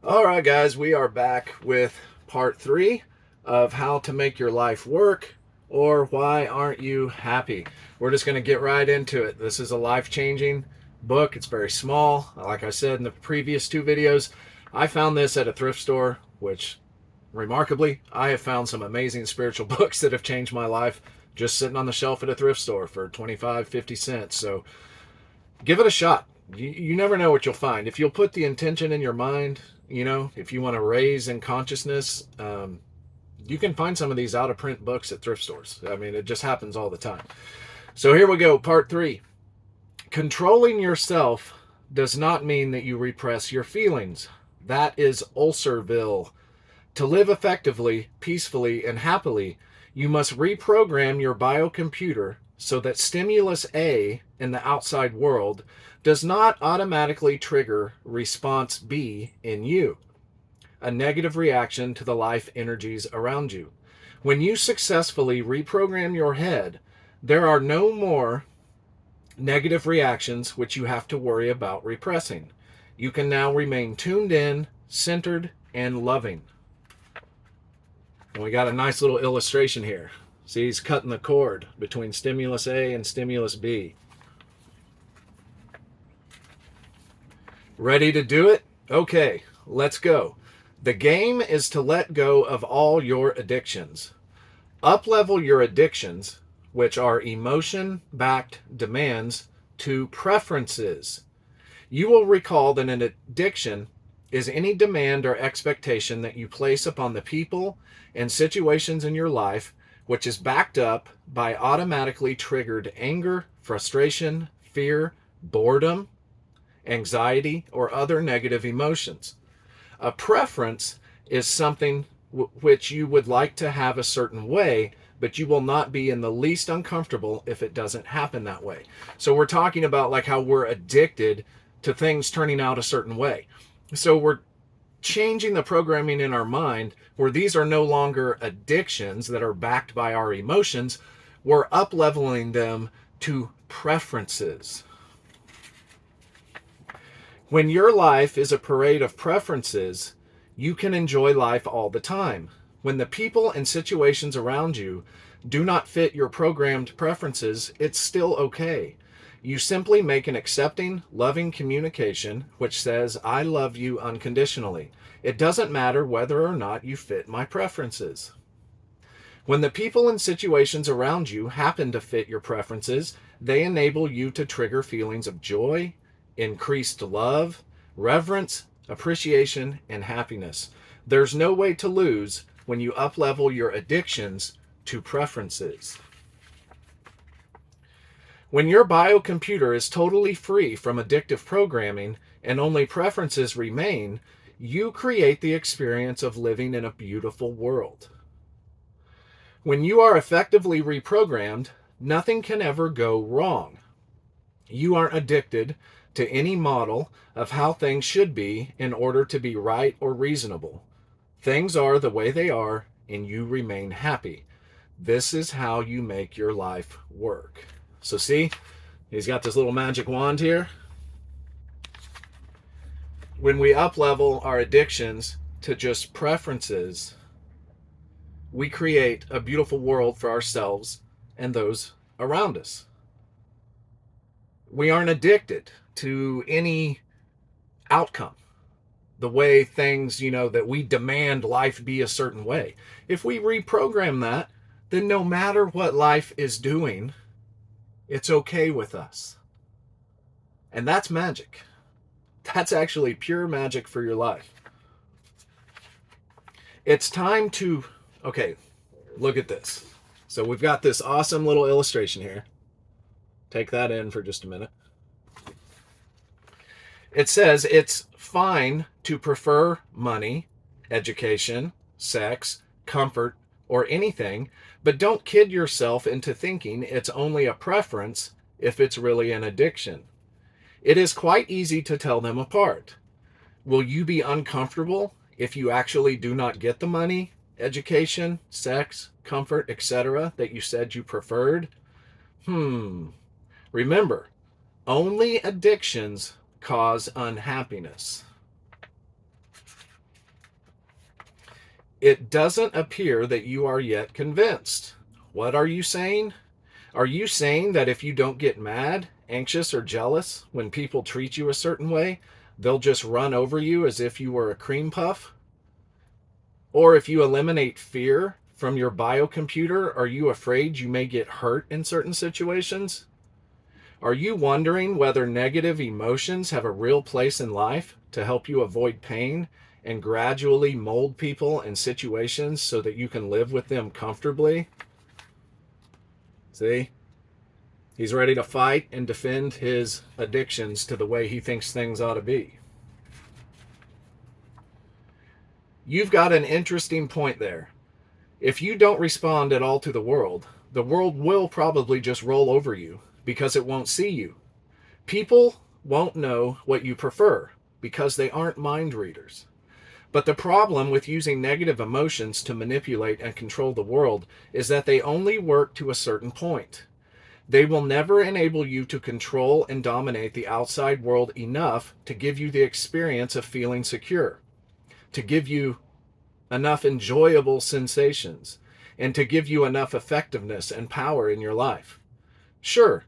All right, guys, we are back with part three of how to make your life work, or why aren't you happy? We're just going to get right into it. This is a life-changing book. It's very small. Like I said in the previous two videos, I found this at a thrift store, which remarkably, I have found some amazing spiritual books that have changed my life just sitting on the shelf at a thrift store for 25, 50 cents. So give it a shot. You never know what you'll find. If you'll put the intention in your mind, if you want to raise in consciousness, you can find some of these out of print books at thrift stores. I mean, it just happens all the time. So here we go, part three. Controlling yourself does not mean that you repress your feelings. That is Ulcerville. To live effectively, peacefully, and happily, you must reprogram your biocomputer so that stimulus A in the outside world does not automatically trigger response B in you, a negative reaction to the life energies around you. When you successfully reprogram your head, there are no more negative reactions which you have to worry about repressing. You can now remain tuned in, centered, and loving. And we got a nice little illustration here. See, he's cutting the cord between stimulus A and stimulus B. Ready to do it? Okay, let's go. The game is to let go of all your addictions. Up-level your addictions, which are emotion-backed demands, to preferences. You will recall that an addiction is any demand or expectation that you place upon the people and situations in your life which is backed up by automatically triggered anger, frustration, fear, boredom, anxiety, or other negative emotions. A preference is something which you would like to have a certain way, but you will not be in the least uncomfortable if it doesn't happen that way. So we're talking about like how we're addicted to things turning out a certain way. So we're changing the programming in our mind where these are no longer addictions that are backed by our emotions. We're up-leveling them to preferences. When your life is a parade of preferences, you can enjoy life all the time. When the people and situations around you do not fit your programmed preferences, it's still okay. You simply make an accepting, loving communication which says, I love you unconditionally. It doesn't matter whether or not you fit my preferences. When the people and situations around you happen to fit your preferences, they enable you to trigger feelings of joy, increased love, reverence, appreciation, and happiness. There's no way to lose when you up-level your addictions to preferences. When your biocomputer is totally free from addictive programming and only preferences remain, you create the experience of living in a beautiful world. When you are effectively reprogrammed, nothing can ever go wrong. You aren't addicted to any model of how things should be in order to be right or reasonable. Things are the way they are, and you remain happy. This is how you make your life work. So see, he's got this little magic wand here. When we up-level our addictions to just preferences, we create a beautiful world for ourselves and those around us. We aren't addicted to any outcome, the way things, that we demand life be a certain way. If we reprogram that, then no matter what life is doing, it's okay with us. And that's magic. That's actually pure magic for your life. It's time to, okay, look at this. So we've got this awesome little illustration here. Take that in for just a minute. It says it's fine to prefer money, education, sex, comfort, or anything, but don't kid yourself into thinking it's only a preference if it's really an addiction. It is quite easy to tell them apart. Will you be uncomfortable if you actually do not get the money, education, sex, comfort, etc. that you said you preferred? Remember, only addictions cause unhappiness. It doesn't appear that you are yet convinced. What are you saying? Are you saying that if you don't get mad, anxious, or jealous when people treat you a certain way, they'll just run over you as if you were a cream puff? Or if you eliminate fear from your biocomputer, are you afraid you may get hurt in certain situations? Are you wondering whether negative emotions have a real place in life to help you avoid pain and gradually mold people and situations so that you can live with them comfortably? See? He's ready to fight and defend his addictions to the way he thinks things ought to be. You've got an interesting point there. If you don't respond at all to the world will probably just roll over you because it won't see you. People won't know what you prefer because they aren't mind readers. But the problem with using negative emotions to manipulate and control the world is that they only work to a certain point. They will never enable you to control and dominate the outside world enough to give you the experience of feeling secure, to give you enough enjoyable sensations, and to give you enough effectiveness and power in your life. Sure,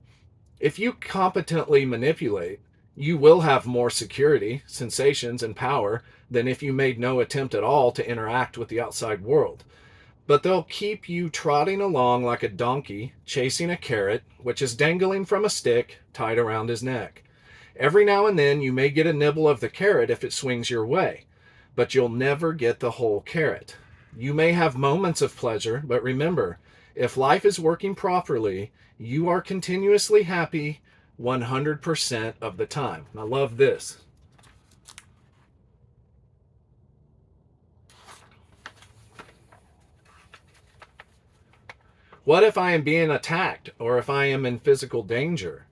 if you competently manipulate, you will have more security, sensations, and power than if you made no attempt at all to interact with the outside world. But they'll keep you trotting along like a donkey chasing a carrot, which is dangling from a stick tied around his neck. Every now and then you may get a nibble of the carrot if it swings your way, but you'll never get the whole carrot. You may have moments of pleasure, but remember, if life is working properly, you are continuously happy 100% of the time. And I love this. What if I am being attacked or if I am in physical danger?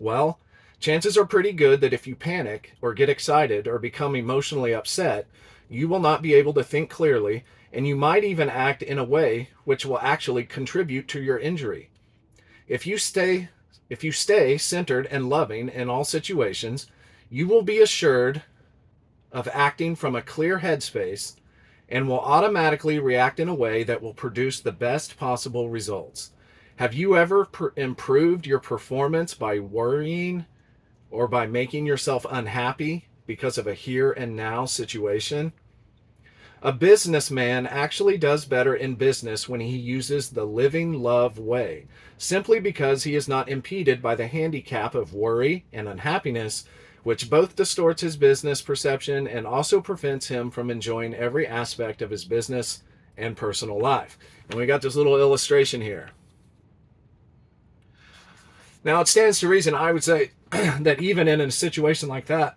Well, chances are pretty good that if you panic or get excited or become emotionally upset, you will not be able to think clearly, and you might even act in a way which will actually contribute to your injury. If you stay centered and loving in all situations, you will be assured of acting from a clear headspace and will automatically react in a way that will produce the best possible results. Have you ever improved your performance by worrying or by making yourself unhappy because of a here and now situation? A businessman actually does better in business when he uses the living love way, simply because he is not impeded by the handicap of worry and unhappiness, which both distorts his business perception and also prevents him from enjoying every aspect of his business and personal life. And we got this little illustration here. Now, it stands to reason, I would say, that even in a situation like that,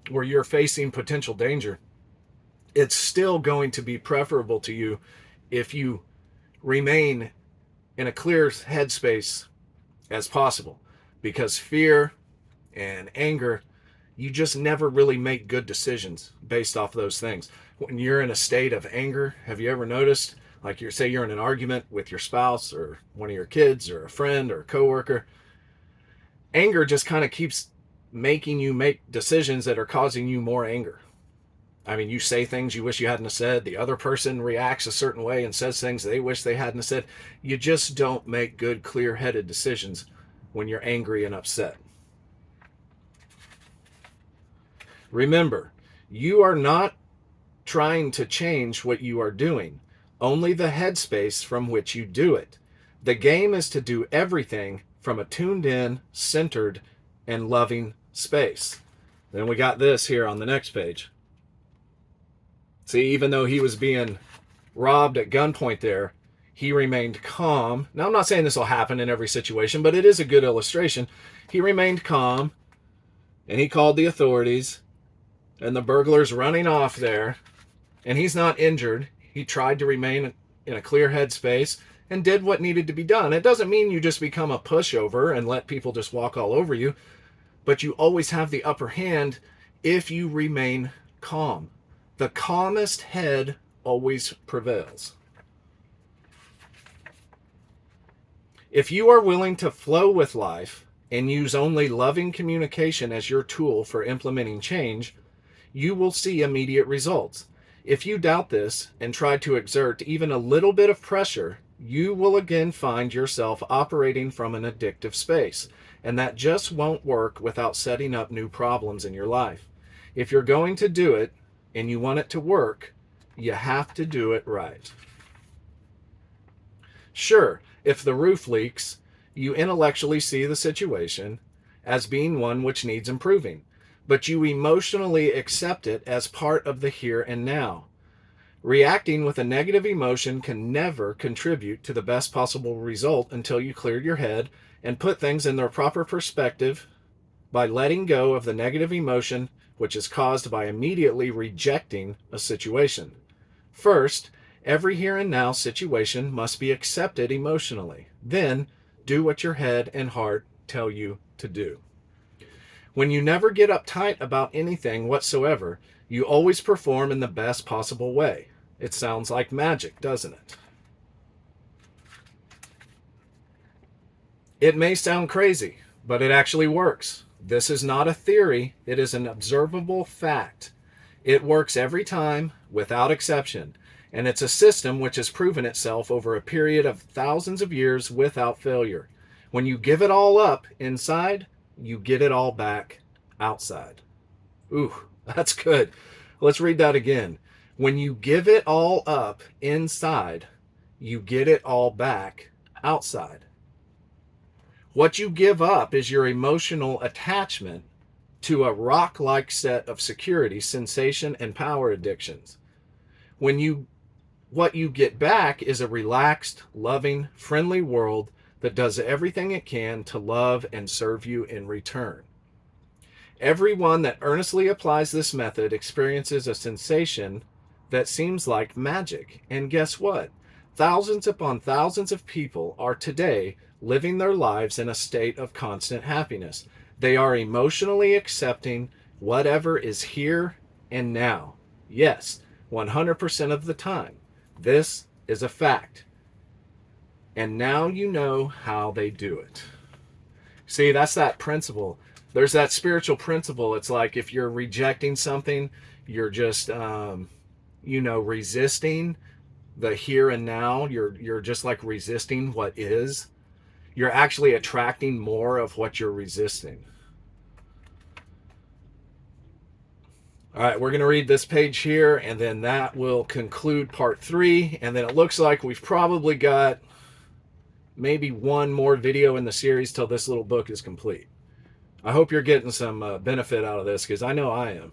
where you're facing potential danger, it's still going to be preferable to you if you remain in a clear headspace as possible. Because fear and anger, you just never really make good decisions based off those things. When you're in a state of anger, have you ever noticed, like say you're in an argument with your spouse or one of your kids or a friend or a coworker, anger just kind of keeps making you make decisions that are causing you more anger. I mean, you say things you wish you hadn't said. The other person reacts a certain way and says things they wish they hadn't said. You just don't make good, clear-headed decisions when you're angry and upset. Remember, you are not trying to change what you are doing, only the headspace from which you do it. The game is to do everything from a tuned-in, centered, and loving space. Then we got this here on the next page. See, even though he was being robbed at gunpoint there, he remained calm. Now, I'm not saying this will happen in every situation, but it is a good illustration. He remained calm, and he called the authorities, and the burglar's running off there, and he's not injured. He tried to remain in a clear headspace and did what needed to be done. It doesn't mean you just become a pushover and let people just walk all over you, but you always have the upper hand if you remain calm. The calmest head always prevails. If you are willing to flow with life and use only loving communication as your tool for implementing change, you will see immediate results. If you doubt this and try to exert even a little bit of pressure, you will again find yourself operating from an addictive space, and that just won't work without setting up new problems in your life. If you're going to do it and you want it to work, you have to do it right. Sure, if the roof leaks, you intellectually see the situation as being one which needs improving, but you emotionally accept it as part of the here and now. Reacting with a negative emotion can never contribute to the best possible result until you clear your head and put things in their proper perspective by letting go of the negative emotion which is caused by immediately rejecting a situation. First, every here and now situation must be accepted emotionally. Then, do what your head and heart tell you to do. When you never get uptight about anything whatsoever, you always perform in the best possible way. It sounds like magic, doesn't it? It may sound crazy, but it actually works. This is not a theory, it is an observable fact. It works every time, without exception, and it's a system which has proven itself over a period of thousands of years without failure. When you give it all up inside, you get it all back outside. Ooh, that's good. Let's read that again. When you give it all up inside, you get it all back outside. What you give up is your emotional attachment to a rock-like set of security, sensation, and power addictions. What you get back is a relaxed, loving, friendly world that does everything it can to love and serve you in return. Everyone that earnestly applies this method experiences a sensation that seems like magic. And guess what? Thousands upon thousands of people are today living their lives in a state of constant happiness. They are emotionally accepting whatever is here and now. Yes, 100% of the time. This is a fact. And now you know how they do it. See, that's that principle. There's that spiritual principle. It's like if you're rejecting something, you're just, resisting the here and now. You're just like resisting what is. You're actually attracting more of what you're resisting. All right, we're going to read this page here, and then that will conclude part 3. And then it looks like we've probably got maybe one more video in the series till this little book is complete. I hope you're getting some benefit out of this, because I know I am.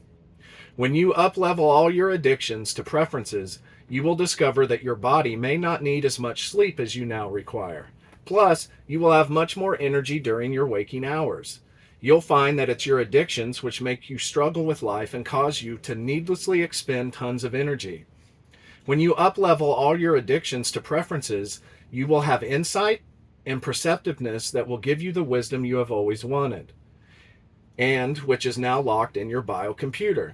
When you up-level all your addictions to preferences, you will discover that your body may not need as much sleep as you now require. Plus, you will have much more energy during your waking hours. You'll find that it's your addictions which make you struggle with life and cause you to needlessly expend tons of energy. When you up-level all your addictions to preferences, you will have insight and perceptiveness that will give you the wisdom you have always wanted, and which is now locked in your biocomputer.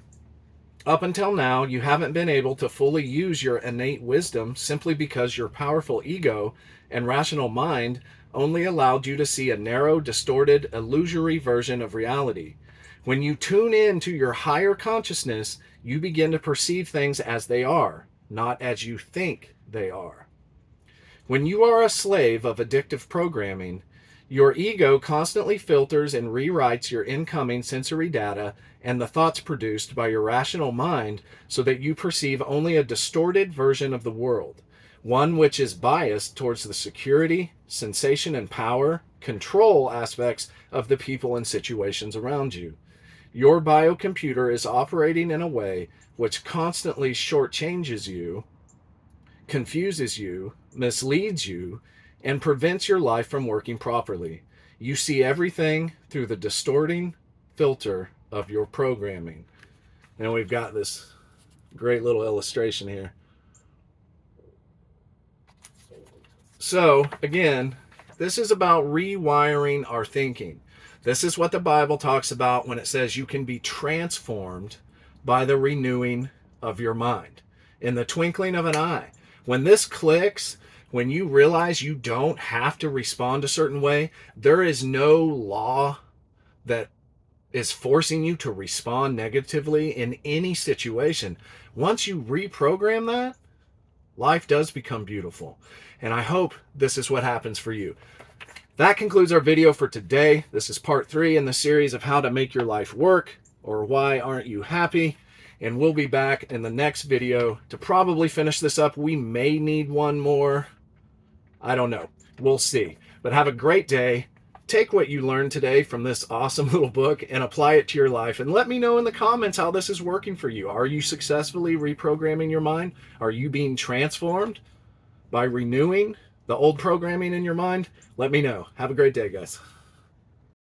Up until now, you haven't been able to fully use your innate wisdom simply because your powerful ego and rational mind only allowed you to see a narrow, distorted, illusory version of reality. When you tune in to your higher consciousness, you begin to perceive things as they are, not as you think they are. When you are a slave of addictive programming, your ego constantly filters and rewrites your incoming sensory data and the thoughts produced by your rational mind so that you perceive only a distorted version of the world, one which is biased towards the security, sensation, and power, control aspects of the people and situations around you. Your biocomputer is operating in a way which constantly shortchanges you, confuses you, misleads you, and prevents your life from working properly. You see everything through the distorting filter of your programming. And we've got this great little illustration here. So, again, this is about rewiring our thinking. This is what the Bible talks about when it says you can be transformed by the renewing of your mind. In the twinkling of an eye. When this clicks, when you realize you don't have to respond a certain way, there is no law that is forcing you to respond negatively in any situation. Once you reprogram that, life does become beautiful. And I hope this is what happens for you. That concludes our video for today. This is part 3 in the series of how to make your life work, or why aren't you happy? And we'll be back in the next video to probably finish this up. We may need one more. I don't know. We'll see. But have a great day. Take what you learned today from this awesome little book and apply it to your life. And let me know in the comments how this is working for you. Are you successfully reprogramming your mind? Are you being transformed by renewing the old programming in your mind? Let me know. Have a great day, guys.